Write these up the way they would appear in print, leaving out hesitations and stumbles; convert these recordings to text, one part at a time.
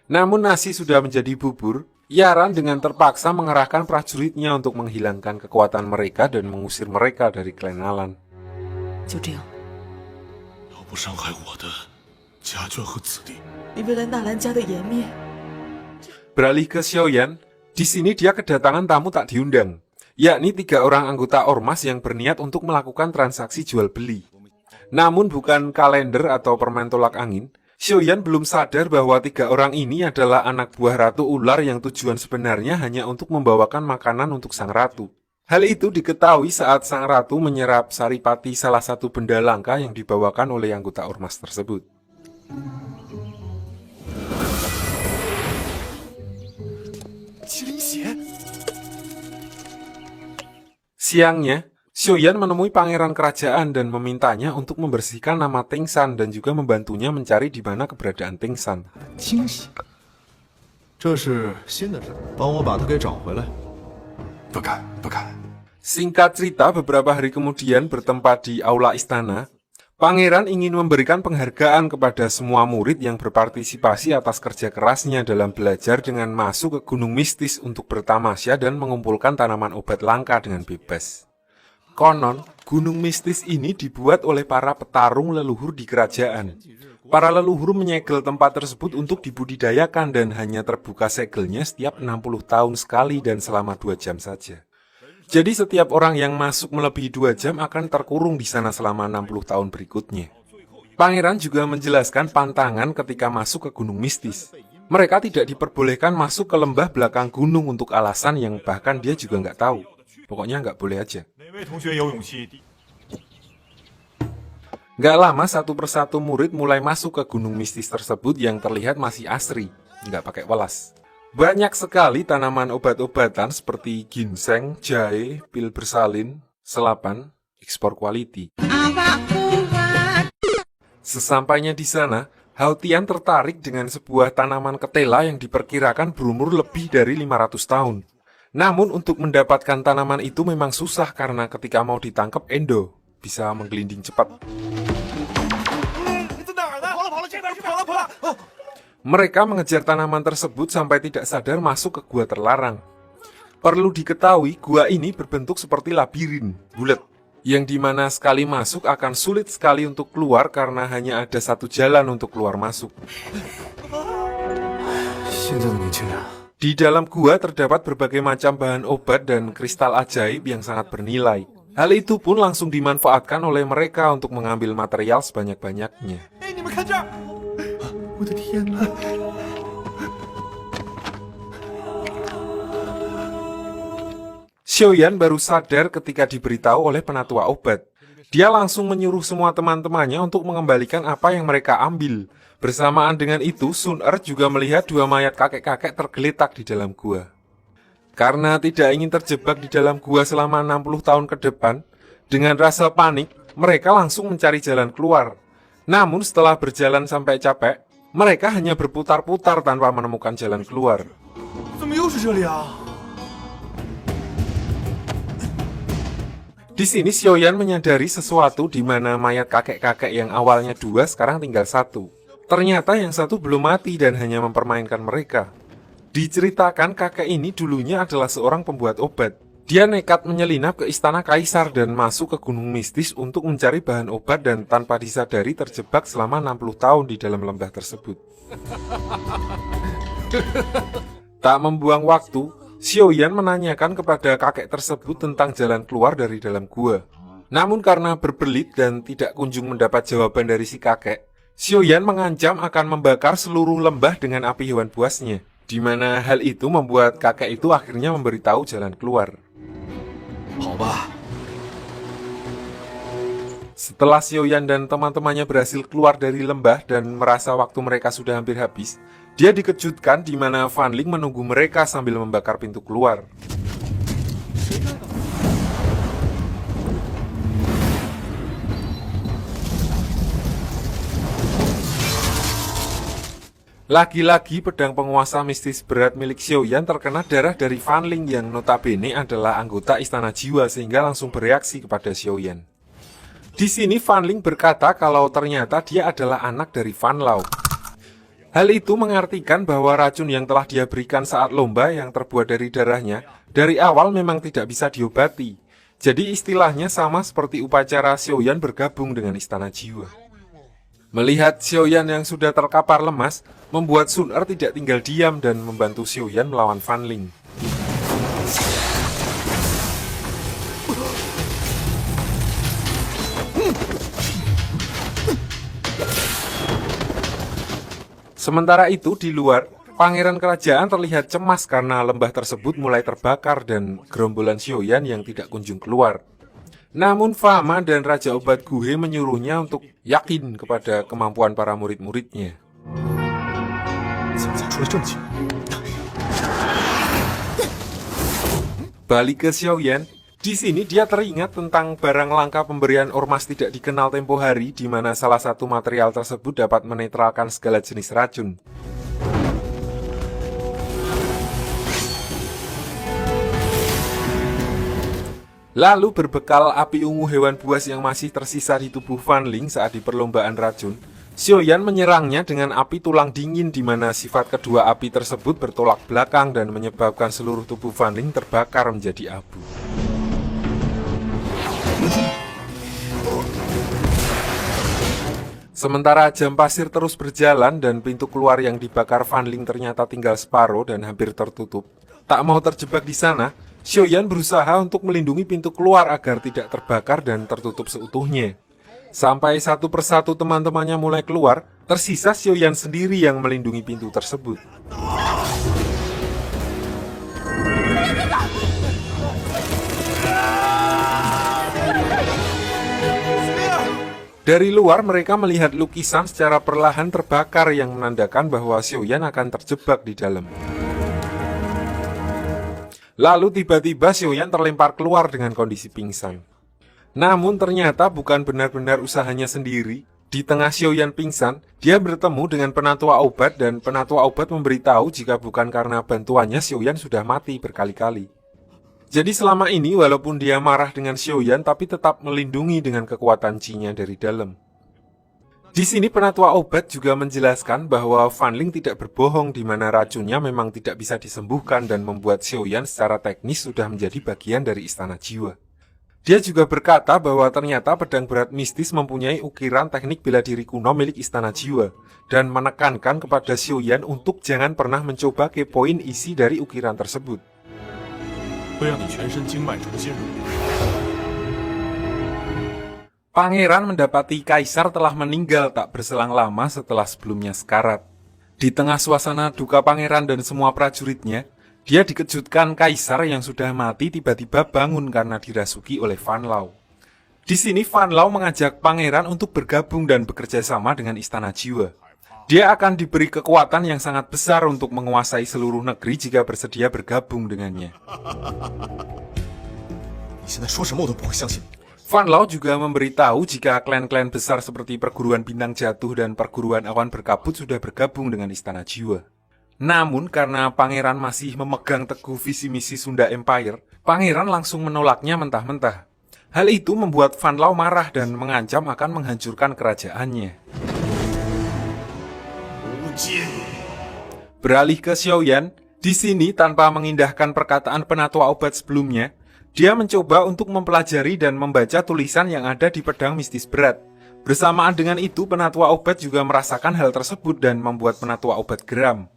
Namun nasi sudah menjadi bubur, Yaran dengan terpaksa mengerahkan prajuritnya untuk menghilangkan kekuatan mereka dan mengusir mereka dari klan Alan. 就这样，要不伤害我的家眷和子弟， 你为了纳兰家的颜面， Beralih ke Xiaoyan, di sini dia kedatangan tamu tak diundang, yakni 3 orang anggota ormas yang berniat untuk melakukan transaksi jual beli. Namun bukan kalender atau permen tolak angin, Xiaoyan belum sadar bahwa 3 orang ini adalah anak buah Ratu Ular yang tujuan sebenarnya hanya untuk membawakan makanan untuk sang ratu. Hal itu diketahui saat sang ratu menyerap saripati salah satu benda langka yang dibawakan oleh anggota ormas tersebut. Siangnya, Xiaoyan menemui pangeran kerajaan dan memintanya untuk membersihkan nama Tingsan dan juga membantunya mencari di mana keberadaan Tingsan. 惊喜。这是新的事，帮我把他给找回来。不敢，不敢。 Singkat cerita, beberapa hari kemudian bertempat di aula istana, pangeran ingin memberikan penghargaan kepada semua murid yang berpartisipasi atas kerja kerasnya dalam belajar dengan masuk ke gunung mistis untuk bertamasya dan mengumpulkan tanaman obat langka dengan bebas. Konon, gunung mistis ini dibuat oleh para petarung leluhur di kerajaan. Para leluhur menyegel tempat tersebut untuk dibudidayakan dan hanya terbuka segelnya setiap 60 tahun sekali dan selama 2 jam saja. Jadi setiap orang yang masuk melebihi 2 jam akan terkurung di sana selama 60 tahun berikutnya. Pangeran juga menjelaskan pantangan ketika masuk ke gunung mistis. Mereka tidak diperbolehkan masuk ke lembah belakang gunung untuk alasan yang bahkan dia juga nggak tahu. Pokoknya nggak boleh aja. 哪位同学有勇气？ Nggak lama satu persatu murid mulai masuk ke gunung mistis tersebut yang terlihat masih asri, nggak pakai welas. Banyak sekali tanaman obat-obatan seperti ginseng, jahe, pil bersalin, selapan, ekspor quality. Sesampainya di sana, Hao Tian tertarik dengan sebuah tanaman ketela yang diperkirakan berumur lebih dari 500 tahun. Namun untuk mendapatkan tanaman itu memang susah karena ketika mau ditangkap Endo bisa menggelinding cepat. Mereka mengejar tanaman tersebut sampai tidak sadar masuk ke gua terlarang. Perlu diketahui gua ini berbentuk seperti labirin, bulat, yang dimana sekali masuk akan sulit sekali untuk keluar karena hanya ada satu jalan untuk keluar masuk. 现在的年轻人， Di dalam gua terdapat berbagai macam bahan obat dan kristal ajaib yang sangat bernilai. Hal itu pun langsung dimanfaatkan oleh mereka untuk mengambil material sebanyak-banyaknya. 哎，你们看这儿！我的天哪！ Xiaoyan baru sadar ketika diberitahu oleh penatua obat. Dia langsung menyuruh semua teman-temannya untuk mengembalikan apa yang mereka ambil. Bersamaan dengan itu, Sun Er juga melihat 2 mayat kakek-kakek tergeletak di dalam gua. Karena tidak ingin terjebak di dalam gua selama 60 tahun ke depan, dengan rasa panik, mereka langsung mencari jalan keluar. Namun setelah berjalan sampai capek, mereka hanya berputar-putar tanpa menemukan jalan keluar. 怎么又是这里啊？ Di sini Xiaoyan menyadari sesuatu di mana mayat kakek-kakek yang awalnya 2 sekarang tinggal 1. Ternyata yang satu belum mati dan hanya mempermainkan mereka. Diceritakan kakek ini dulunya adalah seorang pembuat obat. Dia nekat menyelinap ke istana kaisar dan masuk ke gunung mistis untuk mencari bahan obat dan tanpa disadari terjebak selama 60 tahun di dalam lembah tersebut. Tak membuang waktu, Xiaoyan menanyakan kepada kakek tersebut tentang jalan keluar dari dalam gua. Namun karena berbelit dan tidak kunjung mendapat jawaban dari si kakek, Xiaoyan mengancam akan membakar seluruh lembah dengan api hewan buasnya, di mana hal itu membuat kakek itu akhirnya memberitahu jalan keluar. 好吧， Setelah Xiaoyan dan teman-temannya berhasil keluar dari lembah dan merasa waktu mereka sudah hampir habis, dia dikejutkan di mana Fan Ling menunggu mereka sambil membakar pintu keluar. Lagi-lagi pedang penguasa mistis berat milik Xiaoyan terkena darah dari Fan Ling yang notabene adalah anggota Istana Jiwa sehingga langsung bereaksi kepada Xiaoyan. Di sini Fan Ling berkata kalau ternyata dia adalah anak dari Fan Lao. Hal itu mengartikan bahwa racun yang telah dia berikan saat lomba yang terbuat dari darahnya dari awal memang tidak bisa diobati. Jadi istilahnya sama seperti upacara Xiaoyan bergabung dengan Istana Jiwa. Melihat Xiaoyan yang sudah terkapar lemas, membuat Sun Er tidak tinggal diam dan membantu Xiaoyan melawan Fan Ling. Sementara itu di luar, pangeran kerajaan terlihat cemas karena lembah tersebut mulai terbakar dan gerombolan Xiaoyan yang tidak kunjung keluar. Namun Fama dan Raja Obat Guhe menyuruhnya untuk yakin kepada kemampuan para murid-muridnya. Balik ke Xiaoyan, di sini dia teringat tentang barang langka pemberian ormas tidak dikenal tempo hari, di mana salah satu material tersebut dapat menetralkan segala jenis racun. Lalu berbekal api ungu hewan buas yang masih tersisa di tubuh Fan Ling saat di perlombaan racun, Xiaoyan menyerangnya dengan api tulang dingin, di mana sifat kedua api tersebut bertolak belakang dan menyebabkan seluruh tubuh Fan Ling terbakar menjadi abu. Sementara jam pasir terus berjalan dan pintu keluar yang dibakar Fan Ling ternyata tinggal separuh dan hampir tertutup. Tak mau terjebak di sana, Xiaoyan berusaha untuk melindungi pintu keluar agar tidak terbakar dan tertutup seutuhnya. Sampai satu persatu teman-temannya mulai keluar, tersisa Xiaoyan sendiri yang melindungi pintu tersebut. Dari luar mereka melihat lukisan secara perlahan terbakar yang menandakan bahwa Xiaoyan akan terjebak di dalam. Lalu tiba-tiba Xiaoyan terlempar keluar dengan kondisi pingsan. Namun ternyata bukan benar-benar usahanya sendiri. Di tengah Xiaoyan pingsan, dia bertemu dengan penatua obat dan penatua obat memberitahu jika bukan karena bantuannya Xiaoyan sudah mati berkali-kali. Jadi selama ini walaupun dia marah dengan Xiaoyan tapi tetap melindungi dengan kekuatan Qi-nya dari dalam. Di sini penatua obat juga menjelaskan bahwa Fan Ling tidak berbohong, di mana racunnya memang tidak bisa disembuhkan dan membuat Xiaoyan secara teknis sudah menjadi bagian dari Istana Jiwa. Dia juga berkata bahwa ternyata pedang berat mistis mempunyai ukiran teknik bela diri kuno milik Istana Jiwa dan menekankan kepada Xiaoyan untuk jangan pernah mencoba kepoin isi dari ukiran tersebut. Pangeran mendapati kaisar telah meninggal tak berselang lama setelah sebelumnya sekarat. Di tengah suasana duka pangeran dan semua prajuritnya, dia dikejutkan kaisar yang sudah mati tiba-tiba bangun karena dirasuki oleh Fan Lao. Di sini Fan Lao mengajak pangeran untuk bergabung dan bekerja sama dengan Istana Jiwa. Dia akan diberi kekuatan yang sangat besar untuk menguasai seluruh negeri jika bersedia bergabung dengannya. Fan Lao juga memberitahu jika klan-klan besar seperti perguruan bintang jatuh dan perguruan awan berkabut sudah bergabung dengan Istana Jiwa. Namun karena pangeran masih memegang teguh visi misi Sunda Empire, pangeran langsung menolaknya mentah-mentah. Hal itu membuat Fan Lao marah dan mengancam akan menghancurkan kerajaannya. Beralih ke Xiaoyan, di sini tanpa mengindahkan perkataan penatua obat sebelumnya, dia mencoba untuk mempelajari dan membaca tulisan yang ada di pedang mistis berat. Bersamaan dengan itu, penatua obat juga merasakan hal tersebut dan membuat penatua obat geram.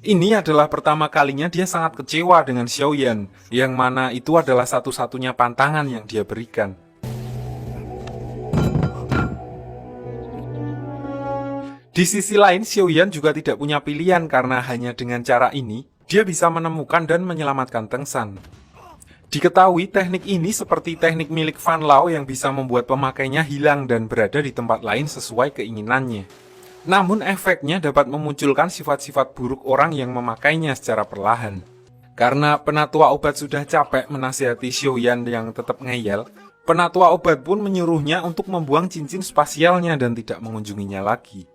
Ini adalah pertama kalinya dia sangat kecewa dengan Xiaoyan, yang mana itu adalah satu-satunya pantangan yang dia berikan. Di sisi lain, Xiaoyan juga tidak punya pilihan karena hanya dengan cara ini, dia bisa menemukan dan menyelamatkan Teng San. Diketahui teknik ini seperti teknik milik Fan Lao yang bisa membuat pemakainya hilang dan berada di tempat lain sesuai keinginannya. Namun efeknya dapat memunculkan sifat-sifat buruk orang yang memakainya secara perlahan. Karena penatua obat sudah capek menasihati Xiaoyan yang tetap ngeyel, penatua obat pun menyuruhnya untuk membuang cincin spasialnya dan tidak mengunjunginya lagi.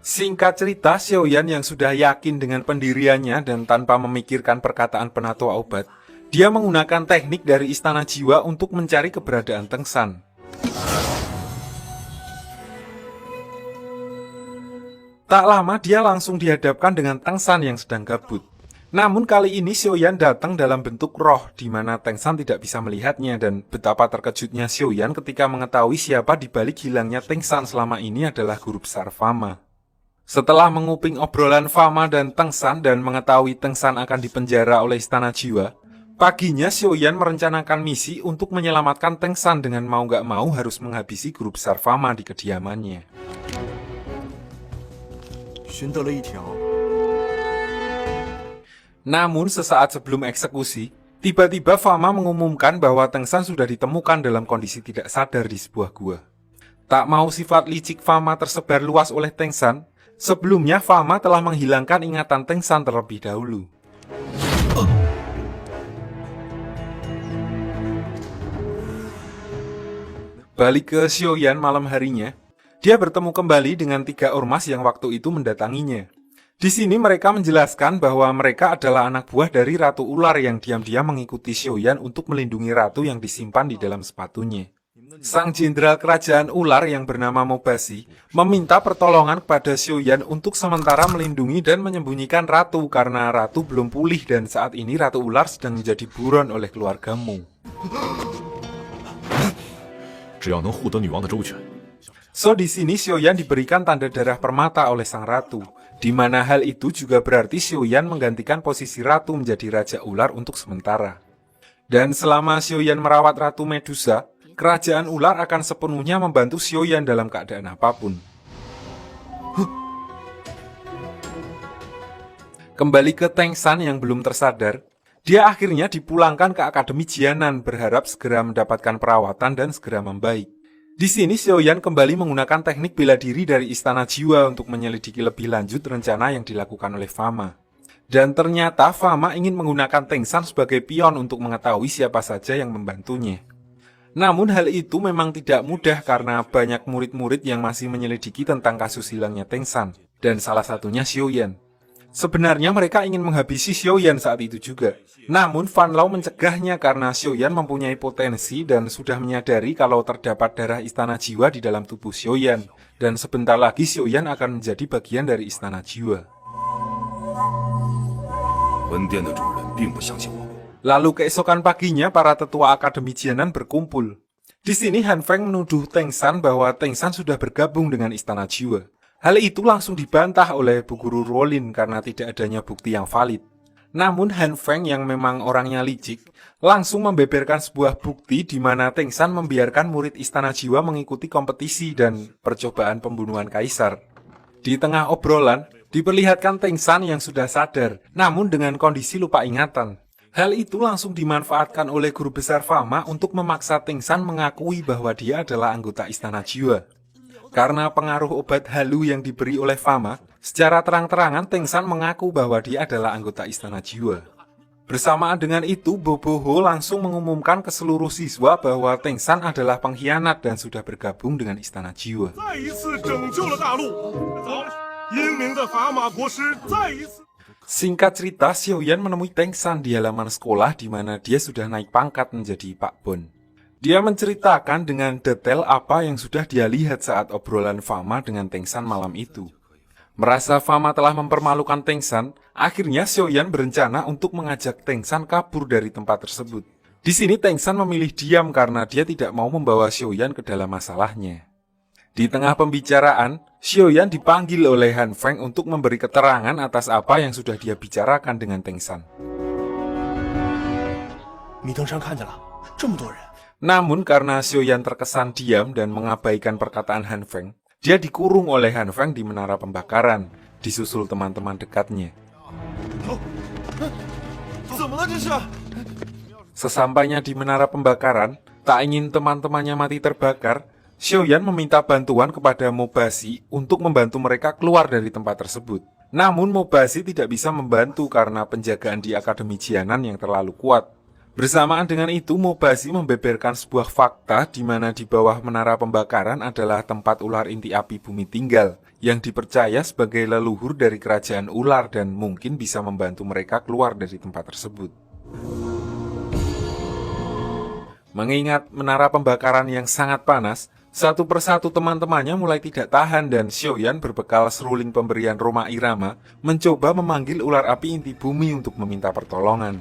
Singkat cerita, Xiaoyan yang sudah yakin dengan pendiriannya dan tanpa memikirkan perkataan penatua obat, Dia menggunakan teknik dari Istana Jiwa untuk mencari keberadaan Teng San. Tak lama dia langsung dihadapkan dengan Teng San yang sedang gabut. Namun kali ini Xiaoyan datang dalam bentuk roh, di mana Teng San tidak bisa melihatnya, dan betapa terkejutnya Xiaoyan ketika mengetahui siapa di balik hilangnya Teng San selama ini adalah guru besar Fama. Setelah menguping obrolan Fama dan Teng San dan mengetahui Teng San akan dipenjara oleh Istana Jiwa, paginya Xiaoyan merencanakan misi untuk menyelamatkan Teng San dengan mau gak mau harus menghabisi guru besar Fama di kediamannya. Namun sesaat sebelum eksekusi, tiba-tiba Fama mengumumkan bahwa Teng San sudah ditemukan dalam kondisi tidak sadar di sebuah gua. Tak mau sifat licik Fama tersebar luas oleh Teng San, sebelumnya Fama telah menghilangkan ingatan Teng San terlebih dahulu. Balik ke Xiaoyan malam harinya, dia bertemu kembali dengan 3 ormas yang waktu itu mendatanginya. Di sini mereka menjelaskan bahwa mereka adalah anak buah dari Ratu Ular yang diam-diam mengikuti Xiaoyan untuk melindungi ratu yang disimpan di dalam sepatunya. Sang jenderal kerajaan ular yang bernama Mobasi meminta pertolongan kepada Xiaoyan untuk sementara melindungi dan menyembunyikan ratu karena ratu belum pulih dan saat ini Ratu Ular sedang menjadi buron oleh keluargamu. So di sini Xiaoyan diberikan tanda darah permata oleh sang ratu, di mana hal itu juga berarti Xiaoyan menggantikan posisi ratu menjadi raja ular untuk sementara. Dan selama Xiaoyan merawat Ratu Medusa, kerajaan ular akan sepenuhnya membantu Xiaoyan dalam keadaan apapun. Kembali ke Teng San yang belum tersadar, dia akhirnya dipulangkan ke Akademi Jianan berharap segera mendapatkan perawatan dan segera membaik. Di sini Xiaoyan kembali menggunakan teknik bela diri dari Istana Jiwa untuk menyelidiki lebih lanjut rencana yang dilakukan oleh Fama. Dan ternyata Fama ingin menggunakan Teng San sebagai pion untuk mengetahui siapa saja yang membantunya. Namun hal itu memang tidak mudah karena banyak murid-murid yang masih menyelidiki tentang kasus hilangnya Teng San, dan salah satunya Xiaoyan. Sebenarnya mereka ingin menghabisi Xiaoyan saat itu juga. Namun Fan Lao mencegahnya karena Xiaoyan mempunyai potensi dan sudah menyadari kalau terdapat darah Istana Jiwa di dalam tubuh Xiaoyan. Dan sebentar lagi Xiaoyan akan menjadi bagian dari Istana Jiwa. Lalu keesokan paginya para tetua Akademi Jianan berkumpul. Di sini Han Feng menuduh Teng San bahwa Teng San sudah bergabung dengan Istana Jiwa. Hal itu langsung dibantah oleh Bu Guru Ruolin karena tidak adanya bukti yang valid. Namun Han Feng yang memang orangnya licik, langsung membeberkan sebuah bukti di mana Teng San membiarkan murid Istana Jiwa mengikuti kompetisi dan percobaan pembunuhan kaisar. Di tengah obrolan, diperlihatkan Teng San yang sudah sadar, namun dengan kondisi lupa ingatan. Hal itu langsung dimanfaatkan oleh guru besar Fama untuk memaksa Teng San mengakui bahwa dia adalah anggota Istana Jiwa. Karena pengaruh obat halu yang diberi oleh Fama, secara terang-terangan Teng San mengaku bahwa dia adalah anggota Istana Jiwa. Bersamaan dengan itu, Bobo Ho langsung mengumumkan ke seluruh siswa bahwa Teng San adalah pengkhianat dan sudah bergabung dengan Istana Jiwa. Singkat cerita, Xiaoyan menemui Teng San di halaman sekolah di mana dia sudah naik pangkat menjadi Pak Bon. Dia menceritakan dengan detail apa yang sudah dia lihat saat obrolan Fama dengan Teng San malam itu. Merasa Fama telah mempermalukan Teng San, akhirnya Xiaoyan berencana untuk mengajak Teng San kabur dari tempat tersebut. Di sini Teng San memilih diam karena dia tidak mau membawa Xiaoyan ke dalam masalahnya. Di tengah pembicaraan, Xiaoyan dipanggil oleh Han Feng untuk memberi keterangan atas apa yang sudah dia bicarakan dengan Teng San. Namun karena Xiaoyan terkesan diam dan mengabaikan perkataan Han Feng, dia dikurung oleh Han Feng di menara pembakaran, disusul teman-teman dekatnya. Sesampainya di menara pembakaran, tak ingin teman-temannya mati terbakar, Xiaoyan meminta bantuan kepada Mobasi untuk membantu mereka keluar dari tempat tersebut. Namun Mobasi tidak bisa membantu karena penjagaan di Akademi Jianan yang terlalu kuat. Bersamaan dengan itu, Mobasi membeberkan sebuah fakta di mana di bawah menara pembakaran adalah tempat ular inti api bumi tinggal, yang dipercaya sebagai leluhur dari kerajaan ular dan mungkin bisa membantu mereka keluar dari tempat tersebut. Mengingat menara pembakaran yang sangat panas, satu persatu teman-temannya mulai tidak tahan dan Xiaoyan berbekal seruling pemberian Roma Irama mencoba memanggil ular api inti bumi untuk meminta pertolongan.